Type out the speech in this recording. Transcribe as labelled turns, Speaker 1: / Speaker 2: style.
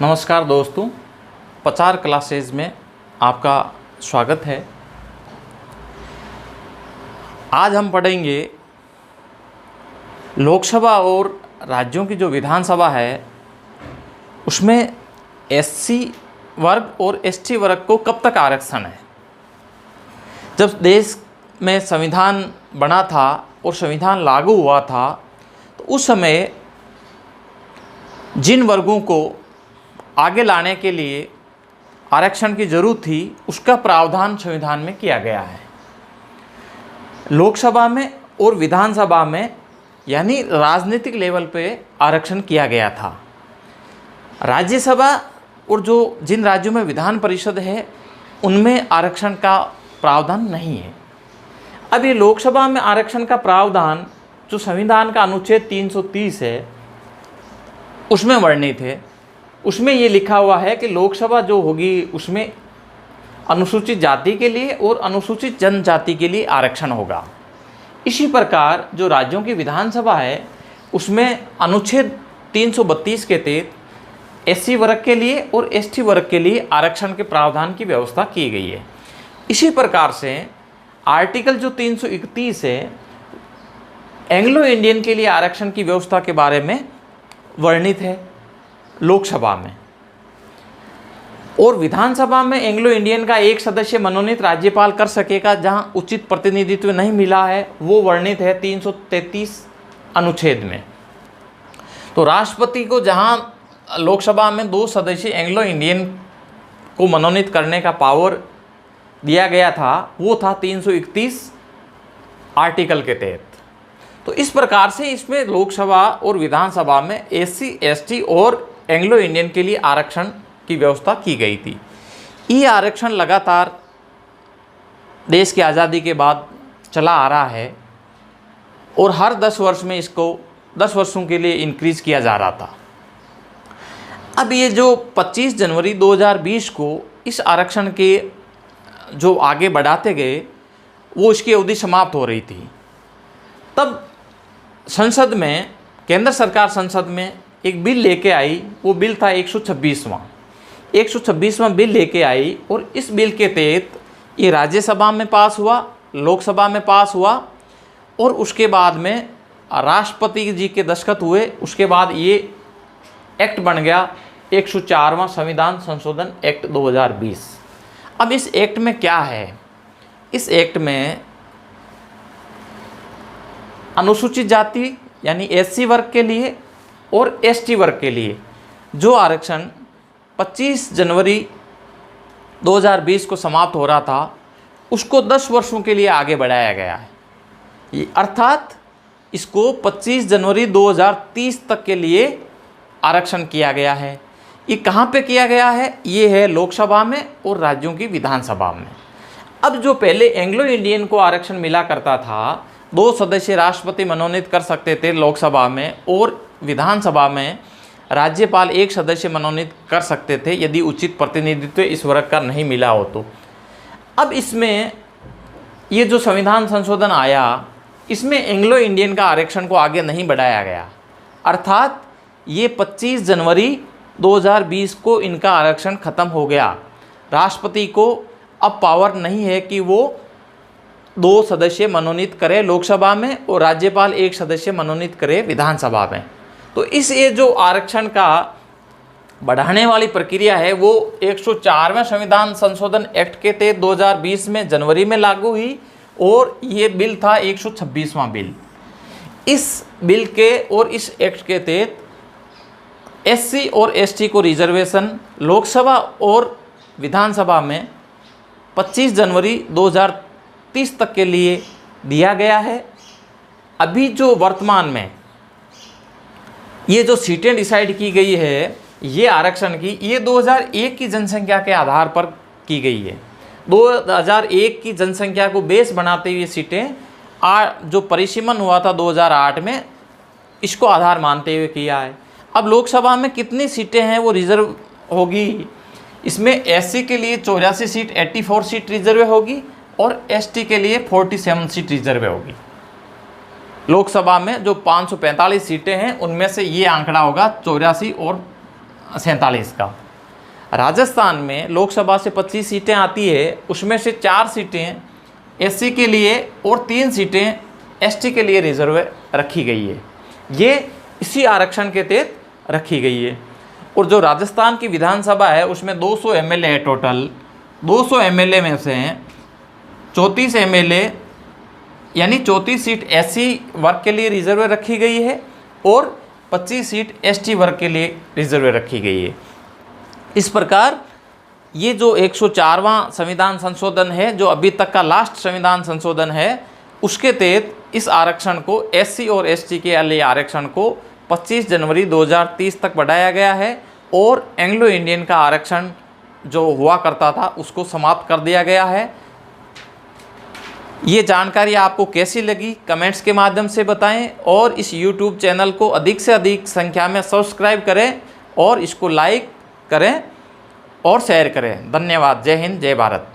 Speaker 1: नमस्कार दोस्तों, प्रचार क्लासेज में आपका स्वागत है। आज हम पढ़ेंगे लोकसभा और राज्यों की जो विधानसभा है उसमें एससी वर्ग और एसटी वर्ग को कब तक आरक्षण है। जब देश में संविधान बना था और संविधान लागू हुआ था तो उस समय जिन वर्गों को आगे लाने के लिए आरक्षण की ज़रूरत थी उसका प्रावधान संविधान में किया गया है। लोकसभा में और विधानसभा में यानी राजनीतिक लेवल पे आरक्षण किया गया था। राज्यसभा और जिन राज्यों में विधान परिषद है उनमें आरक्षण का प्रावधान नहीं है। अब ये लोकसभा में आरक्षण का प्रावधान जो संविधान का अनुच्छेद 330 है उसमें वर्णित है। उसमें ये लिखा हुआ है कि लोकसभा जो होगी उसमें अनुसूचित जाति के लिए और अनुसूचित जनजाति के लिए आरक्षण होगा। इसी प्रकार जो राज्यों की विधानसभा है उसमें अनुच्छेद 332 के तहत एससी वर्ग के लिए और एसटी वर्ग के लिए आरक्षण के प्रावधान की व्यवस्था की गई है। इसी प्रकार से आर्टिकल जो 331 है एंग्लो इंडियन के लिए आरक्षण की व्यवस्था के बारे में वर्णित है लोकसभा में। और विधानसभा में एंग्लो इंडियन का एक सदस्य मनोनीत राज्यपाल कर सकेगा जहां उचित प्रतिनिधित्व नहीं मिला है, वो वर्णित है 333 अनुच्छेद में। तो राष्ट्रपति को जहां लोकसभा में 2 सदस्य एंग्लो इंडियन को मनोनीत करने का पावर दिया गया था वो था 331 आर्टिकल के तहत। तो इस प्रकार से इसमें लोकसभा और विधानसभा में एससी एसटी और एंग्लो इंडियन के लिए आरक्षण की व्यवस्था की गई थी। ये आरक्षण लगातार देश की आज़ादी के बाद चला आ रहा है और हर 10 वर्ष में इसको 10 वर्षों के लिए इंक्रीज किया जा रहा था। अब ये जो 25 जनवरी 2020 को इस आरक्षण के जो आगे बढ़ाते गए वो इसकी अवधि समाप्त हो रही थी। तब संसद में केंद्र सरकार संसद में एक बिल लेके आई। वो बिल था 126वां बिल लेके आई और इस बिल के तहत ये राज्यसभा में पास हुआ, लोकसभा में पास हुआ और उसके बाद में राष्ट्रपति जी के दस्तखत हुए। उसके बाद ये एक्ट बन गया 104वां संविधान संशोधन एक्ट 2020। अब इस एक्ट में क्या है? इस एक्ट में अनुसूचित जाति यानी एससी वर्ग के लिए और एसटी वर्ग के लिए जो आरक्षण 25 जनवरी 2020 को समाप्त हो रहा था उसको 10 वर्षों के लिए आगे बढ़ाया गया है। अर्थात इसको 25 जनवरी 2030 तक के लिए आरक्षण किया गया है। ये कहाँ पे किया गया है? ये है लोकसभा में और राज्यों की विधानसभा में। अब जो पहले एंग्लो इंडियन को आरक्षण मिला करता था, 2 सदस्य राष्ट्रपति मनोनीत कर सकते थे लोकसभा में और विधानसभा में राज्यपाल 1 सदस्य मनोनीत कर सकते थे यदि उचित प्रतिनिधित्व इस वर्ग का नहीं मिला हो तो। अब इसमें ये जो संविधान संशोधन आया इसमें एंग्लो इंडियन का आरक्षण को आगे नहीं बढ़ाया गया। अर्थात ये 25 जनवरी 2020 को इनका आरक्षण खत्म हो गया। राष्ट्रपति को अब पावर नहीं है कि वो 2 सदस्य मनोनीत करे लोकसभा में और राज्यपाल 1 सदस्य मनोनीत करे विधानसभा में। तो इस ये जो आरक्षण का बढ़ाने वाली प्रक्रिया है वो 104वें संविधान संशोधन एक्ट के तहत 2020 में जनवरी में लागू हुई और ये बिल था 126वां बिल। इस बिल के और इस एक्ट के तहत एससी और एसटी को रिजर्वेशन लोकसभा और विधानसभा में 25 जनवरी 2030 तक के लिए दिया गया है। अभी जो वर्तमान में ये जो सीटें डिसाइड की गई है ये आरक्षण की, ये 2001 की जनसंख्या के आधार पर की गई है। 2001 की जनसंख्या को बेस बनाते हुए सीटें जो परिसीमन हुआ था 2008 में इसको आधार मानते हुए किया है। अब लोकसभा में कितनी सीटें हैं वो रिजर्व होगी। इसमें एससी के लिए 84 सीट 84 सीट रिजर्व होगी और एसटी के लिए 47 सीट रिजर्व होगी। लोकसभा में जो 545 सीटें हैं उनमें से ये आंकड़ा होगा 84 और 47 का। राजस्थान में लोकसभा से 25 सीटें आती है, उसमें से 4 सीटें एससी के लिए और 3 सीटें एसटी के लिए रिजर्व रखी गई है। ये इसी आरक्षण के तहत रखी गई है। और जो राजस्थान की विधानसभा है उसमें 200 एमएलए है टोटल। 200 एमएलए में से 34 एमएलए यानी 34 सीट एससी वर्ग के लिए रिजर्व रखी गई है और 25 सीट एसटी वर्ग के लिए रिजर्व रखी गई है। इस प्रकार ये जो 104वां संविधान संशोधन है, जो अभी तक का लास्ट संविधान संशोधन है, उसके तहत इस आरक्षण को एससी और एसटी के लिए आरक्षण को 25 जनवरी 2030 तक बढ़ाया गया है और एंग्लो इंडियन का आरक्षण जो हुआ करता था उसको समाप्त कर दिया गया है। ये जानकारी आपको कैसी लगी कमेंट्स के माध्यम से बताएं और इस YouTube चैनल को अधिक से अधिक संख्या में सब्सक्राइब करें और इसको लाइक करें और शेयर करें। धन्यवाद। जय हिंद, जय भारत।